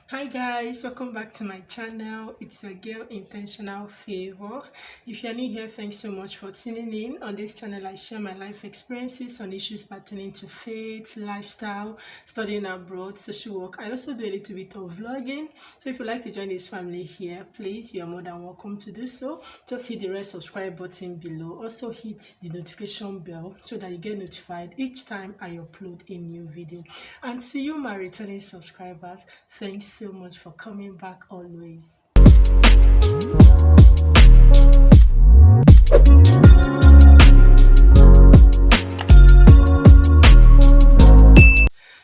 Hi guys, welcome back to my channel. It's your girl Intentional Favor. If you're new here, thanks so much for tuning in. On this channel, I share my life experiences on issues pertaining to faith, lifestyle, studying abroad, social work. I also do a little bit of vlogging. So if you'd like to join this family here, please, you're more than welcome to do so. Just hit the red subscribe button below. Also hit the notification bell so that you get notified each time I upload a new video. And to you, my returning subscribers, thanks so much for coming back always.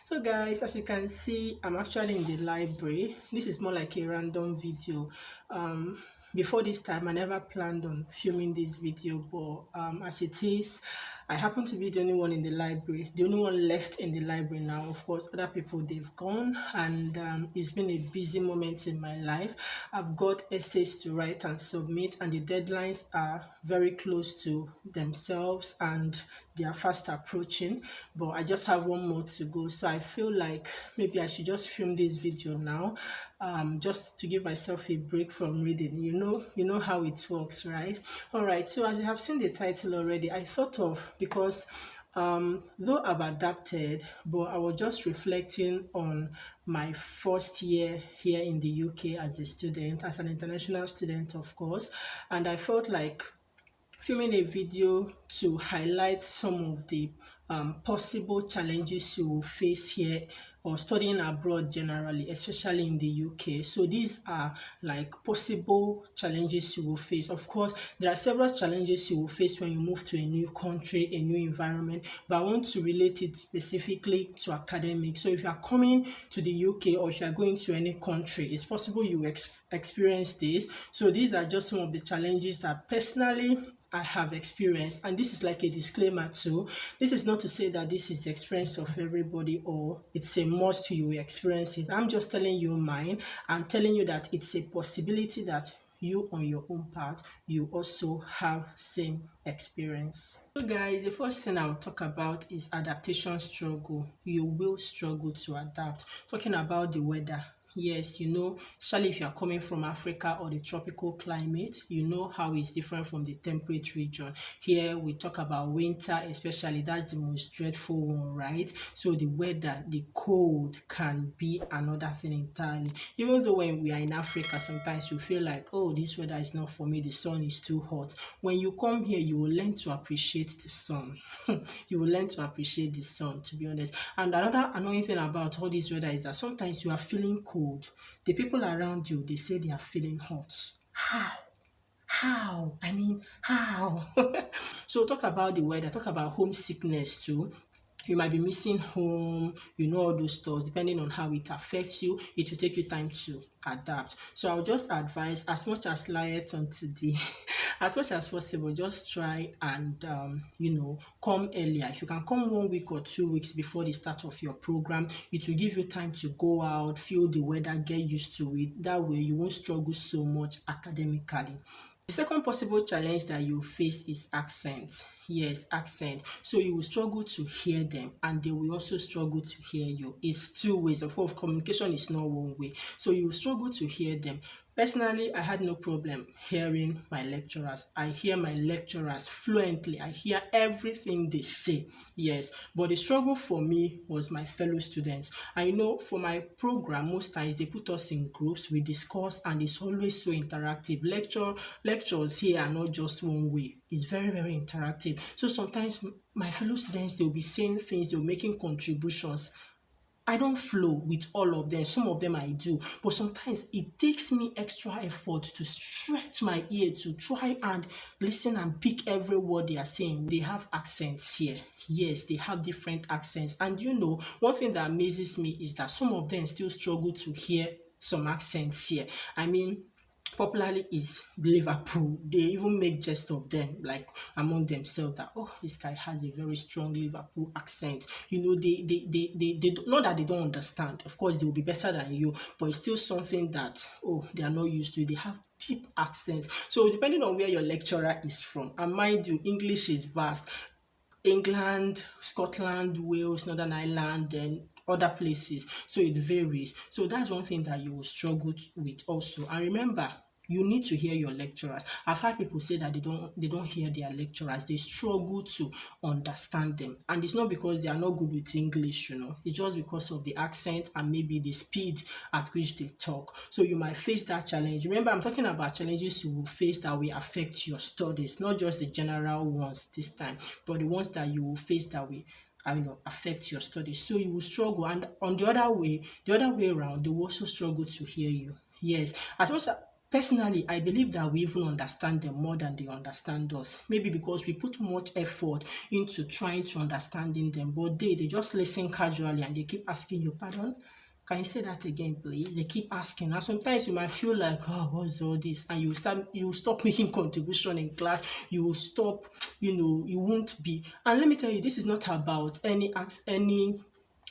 So guys, as you can see, I'm actually in the library. This is more like a random video. Before this time, I never planned on filming this video, but as it is, I happen to be the only one in the library, the only one left in the library now. Of course, other people, they've gone, and it's been a busy moment in my life. I've got essays to write and submit, and the deadlines are very close to themselves, and they are fast approaching, but I just have one more to go. So I feel like maybe I should just film this video now, just to give myself a break from reading. You know how it works, right? All right, so as you have seen the title already, I thought of, because though I've adapted, but I was just reflecting on my first year here in the UK as a student, as an international student, of course, and I felt like filming a video to highlight some of the possible challenges you will face here or studying abroad generally, especially in the UK. So these are like possible challenges you will face. Of course, there are several challenges you will face when you move to a new country, a new environment, but I want to relate it specifically to academics. So if you are coming to the UK or if you are going to any country, it's possible you experience this. So these are just some of the challenges that personally I have experienced, and this is like a disclaimer too. This is not to say that this is the experience of everybody or it's a must you will experience it. I'm just telling you mine and telling you that it's a possibility that you on your own part, you also have same experience. So guys, the first thing I'll talk about is adaptation struggle. You will struggle to adapt. Talking about the weather. Yes, especially if you are coming from Africa or the tropical climate, you know how it's different from the temperate region. Here we talk about winter, especially that's the most dreadful one, right? So the weather, the cold can be another thing entirely. Even though when we are in Africa, sometimes you feel like, oh, this weather is not for me, the sun is too hot. When you come here, you will learn to appreciate the sun. You will learn to appreciate the sun, to be honest. And another annoying thing about all this weather is that sometimes you are feeling cold. The people around you, they say they are feeling hot. How? I mean, how? So talk about the weather, talk about homesickness too. You might be missing home, all those stuff. Depending on how it affects you, it will take you time to adapt. So I'll just advise, as much as light onto the as much as possible, just try and come earlier. If you can come 1 week or 2 weeks before the start of your program, it will give you time to go out, feel the weather, get used to it. That way you won't struggle so much academically. The second possible challenge that you face is accent. Yes, accent. So you will struggle to hear them and they will also struggle to hear you. It's two ways. Of course, communication is not one way. So you will struggle to hear them. Personally, I had no problem hearing my lecturers. I hear my lecturers fluently. I hear everything they say. Yes, but the struggle for me was my fellow students. I know for my program, most times they put us in groups, we discuss, and it's always so interactive. Lectures here are not just one way. It's very, very interactive. So sometimes my fellow students, they'll be saying things, they're making contributions. I don't flow with all of them. Some of them I do. But sometimes it takes me extra effort to stretch my ear to try and listen and pick every word they are saying. They have accents here. Yes, they have different accents. And one thing that amazes me is that some of them still struggle to hear some accents here. I mean, popularly is Liverpool. They even make jest of them, like among themselves, that this guy has a very strong Liverpool accent. They not that they don't understand. Of course, they will be better than you, but it's still something that they are not used to. They have deep accents. So depending on where your lecturer is from, and mind you, English is vast. England, Scotland, Wales, Northern Ireland, then other places. So it varies. So that's one thing that you will struggle with also. And remember, you need to hear your lecturers. I've had people say that they don't hear their lecturers. They struggle to understand them. And it's not because they are not good with English, It's just because of the accent and maybe the speed at which they talk. So you might face that challenge. Remember, I'm talking about challenges you will face that will affect your studies, not just the general ones this time, but the ones that you will face that will affect your studies. So you will struggle. And on the other way around, they will also struggle to hear you. Yes, as much as personally, I believe that we even understand them more than they understand us. Maybe because we put much effort into trying to understanding them, but they just listen casually and they keep asking you, pardon? Can you say that again, please? They keep asking. And sometimes you might feel like, oh, what's all this? And you will stop making contribution in class. You will stop, you won't be. And let me tell you, this is not about any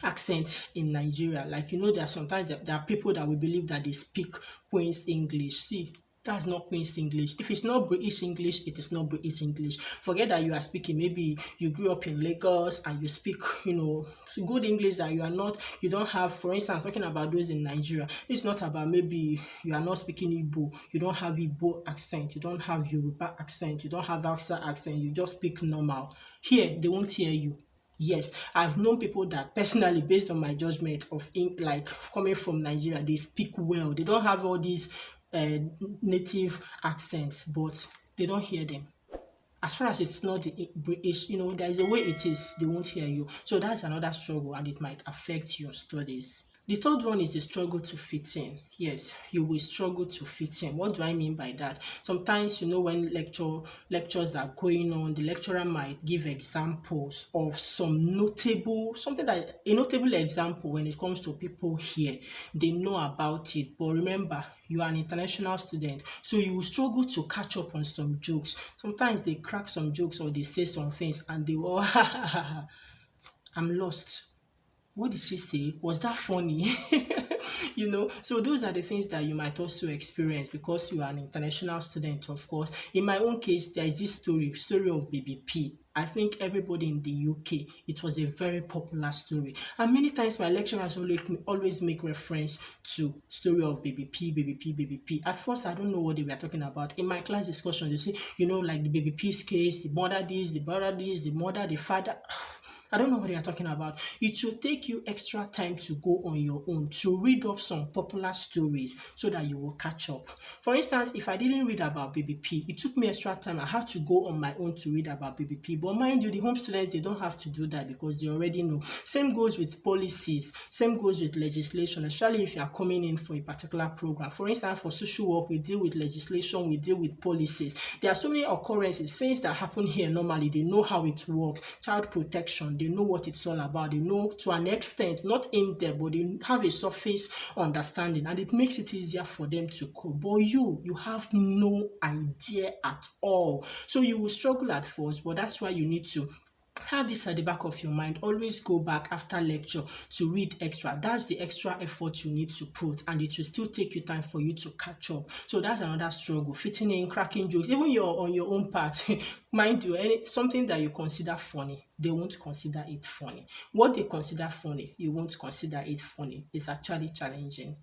accent in Nigeria. Like, there are sometimes there are people that will believe that they speak Queen's English. See, that's not Queen's English. If it's not British English, it is not British English. Forget that you are speaking. Maybe you grew up in Lagos and you speak, good English that you don't have. For instance, talking about those in Nigeria, it's not about maybe you are not speaking Igbo. You don't have Igbo accent. You don't have Yoruba accent. You don't have Hausa accent. You just speak normal. Here, they won't hear you. Yes, I've known people that personally, based on my judgment of like coming from Nigeria, they speak well. They don't have all these native accents, but they don't hear them. As far as it's not the British, there is a way it is, they won't hear you. So that's another struggle and it might affect your studies. The third one is the struggle to fit in. Yes, you will struggle to fit in. What do I mean by that? Sometimes, when lectures are going on, the lecturer might give examples of a notable example when it comes to people here. They know about it, but remember, you are an international student, so you will struggle to catch up on some jokes. Sometimes they crack some jokes or they say some things and they will, I'm lost. What did she say? Was that funny? So those are the things that you might also experience because you are an international student, of course. In my own case, there is this story of Baby P. I think everybody in the UK, it was a very popular story. And many times my lecturers always make reference to story of Baby P, Baby P, Baby P. At first, I don't know what they were talking about. In my class discussion, they say, like the Baby P's case, the mother this, the brother this, the mother, the father. I don't know what they are talking about. It should take you extra time to go on your own to read up some popular stories so that you will catch up. For instance, if I didn't read about Baby P, it took me extra time. I had to go on my own to read about Baby P. But mind you, the home students, they don't have to do that because they already know. Same goes with policies. Same goes with legislation, especially if you are coming in for a particular program. For instance, for social work, we deal with legislation, we deal with policies. There are so many occurrences, things that happen here normally. They know how it works. Child protection, they know what it's all about. They know to an extent, not in depth, but they have a surface understanding, and it makes it easier for them to cope. But you have no idea at all. So you will struggle at first, but that's why you need to have this at the back of your mind. Always go back after lecture to read extra. That's the extra effort you need to put, and it will still take you time for you to catch up. So that's another struggle, fitting in, cracking jokes. Even you're on your own part, mind you, something that you consider funny, they won't consider it funny. What they consider funny, you won't consider it funny. It's actually challenging.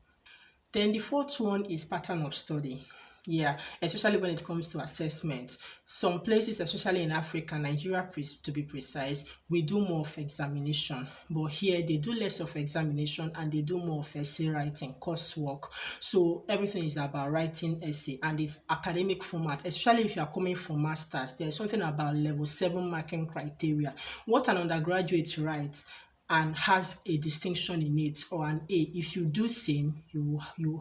Then the fourth one is pattern of study. Yeah, especially when it comes to assessment. Some places, especially in Africa, Nigeria to be precise, we do more of examination. But here they do less of examination and they do more of essay writing, coursework. So everything is about writing essay and it's academic format, especially if you are coming from masters. There's something about level 7 marking criteria. What an undergraduate writes and has a distinction in it or an A, if you do same, you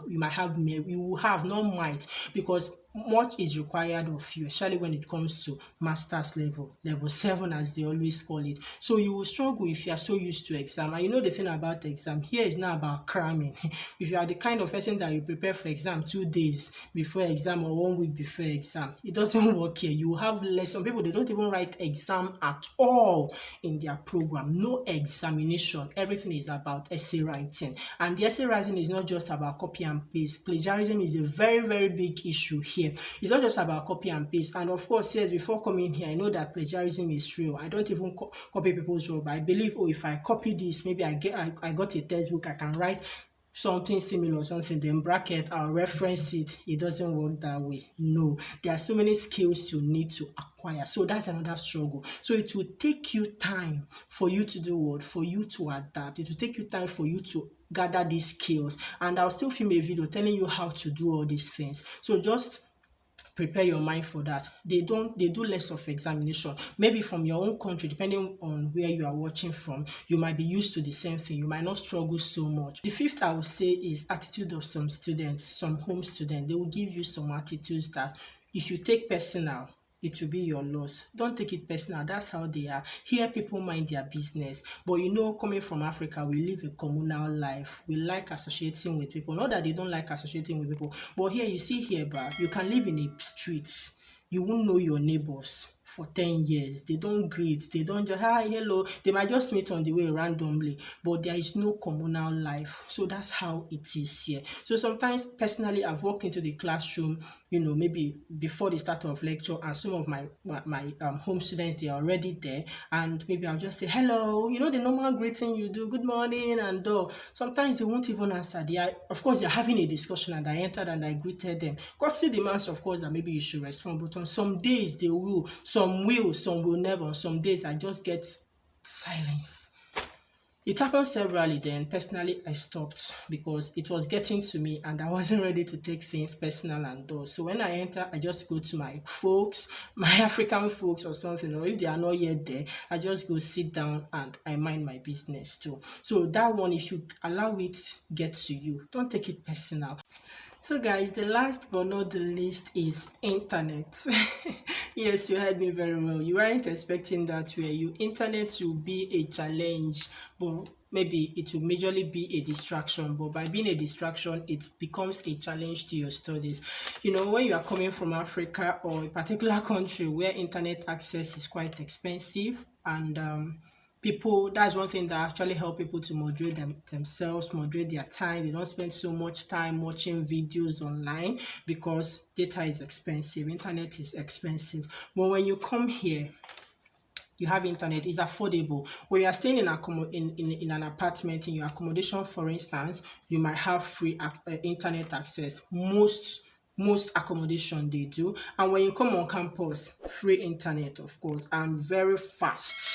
might have you will have, not might, because much is required of you, especially when it comes to master's level 7 as they always call it. So you will struggle if you are so used to exam. And the thing about exam here is not about cramming. If you are the kind of person that you prepare for exam 2 days before exam or 1 week before exam, it doesn't work here. You have less. Some people, they don't even write exam at all in their program. No examination. Everything is about essay writing. And the essay writing is not just about copy and paste. Plagiarism is a very, very big issue here. here. It's not just about copy and paste. And of course, yes, before coming here, I know that plagiarism is real. I don't even copy people's work, but I believe, oh, if I copy this, maybe I got a textbook, I can write something similar, something, then bracket, I'll reference it. It doesn't work that way. No, there are so many skills you need to acquire. So that's another struggle. So it will take you time for you to do what? For you to adapt. It will take you time for you to gather these skills. And I'll still film a video telling you how to do all these things. So just prepare your mind for that. They do less of examination. Maybe from your own country, depending on where you are watching from, you might be used to the same thing. You might not struggle so much. The fifth I would say is attitude of some students, some home students. They will give you some attitudes that if you take personal, it will be your loss. Don't take it personal. That's how they are. Here, people mind their business. But you know, coming from Africa, we live a communal life. We like associating with people. Not that they don't like associating with people. But here, you see here, but you can live in a street. You won't know your neighbors for 10 years. They don't greet. They don't just, hi, hello. They might just meet on the way randomly. But there is no communal life. So that's how it is here. So sometimes, personally, I've walked into the classroom, you know, maybe before the start of lecture, and some of my home students, they are already there. And maybe I'll just say, hello, you know, the normal greeting you do, good morning, and sometimes they won't even answer. Of course, they're having a discussion, and I entered and I greeted them. Courtesy demands, of course, that maybe you should respond. But on some days, they will. Some will never. On some days, I just get silence. It happened severally. Then personally I stopped because it was getting to me and I wasn't ready to take things personal and all. So when I enter, I just go to my folks, my African folks or something, or if they are not yet there, I just go sit down and I mind my business too. So that one, if you allow it get to you, don't take it personal. So guys, the last but not the least is internet. Yes, you heard me very well. You weren't expecting that, where you internet will be a challenge, but maybe it will majorly be a distraction. But by being a distraction, it becomes a challenge to your studies. You know, when you are coming from Africa or a particular country where internet access is quite expensive, and people, that's one thing that actually help people to moderate themselves, moderate their time. They don't spend so much time watching videos online because data is expensive, internet is expensive. But when you come here, you have internet, it's affordable. When you are staying in an apartment, in your accommodation, for instance, you might have free internet access. Most accommodation they do. And when you come on campus, free internet, of course, and very fast.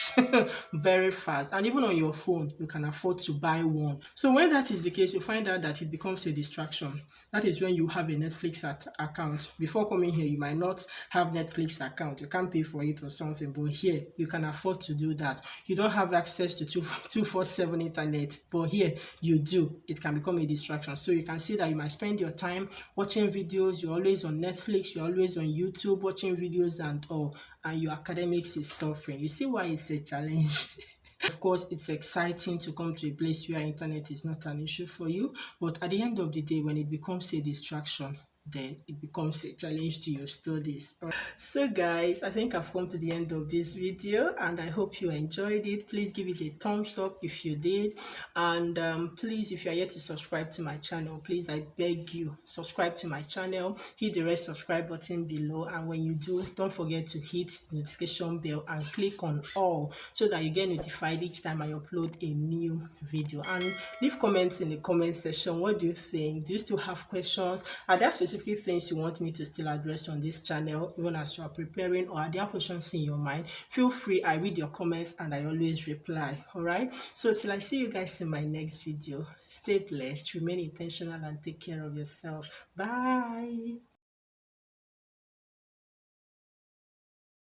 Very fast. And even on your phone, you can afford to buy one. So when that is the case, you find out that it becomes a distraction. That is when you have a Netflix account. Before coming here, you might not have Netflix account. You can't pay for it or something. But here, you can afford to do that. You don't have access to 247 internet. But here, you do. It can become a distraction. So you can see that you might spend your time watching videos. You're always on Netflix. You're always on YouTube watching videos and all. And your academics is suffering. You see why it's a challenge. Of course, it's exciting to come to a place where internet is not an issue for you, but at the end of the day, when it becomes a distraction, then it becomes a challenge to your studies. So guys, I think I've come to the end of this video and I hope you enjoyed it. Please give it a thumbs up if you did, and please, if you are yet to subscribe to my channel, please, I beg you, subscribe to my channel, hit the red subscribe button below, and when you do, don't forget to hit the notification bell and click on all so that you get notified each time I upload a new video. And leave comments in the comment section. What do you think? Do you still have questions? Are there specific things you want me to still address on this channel even as you are preparing, or are there questions in your mind? Feel free. I read your comments and I always reply. All right, so till I see you guys in my next video, stay blessed, remain intentional, and take care of yourself. Bye.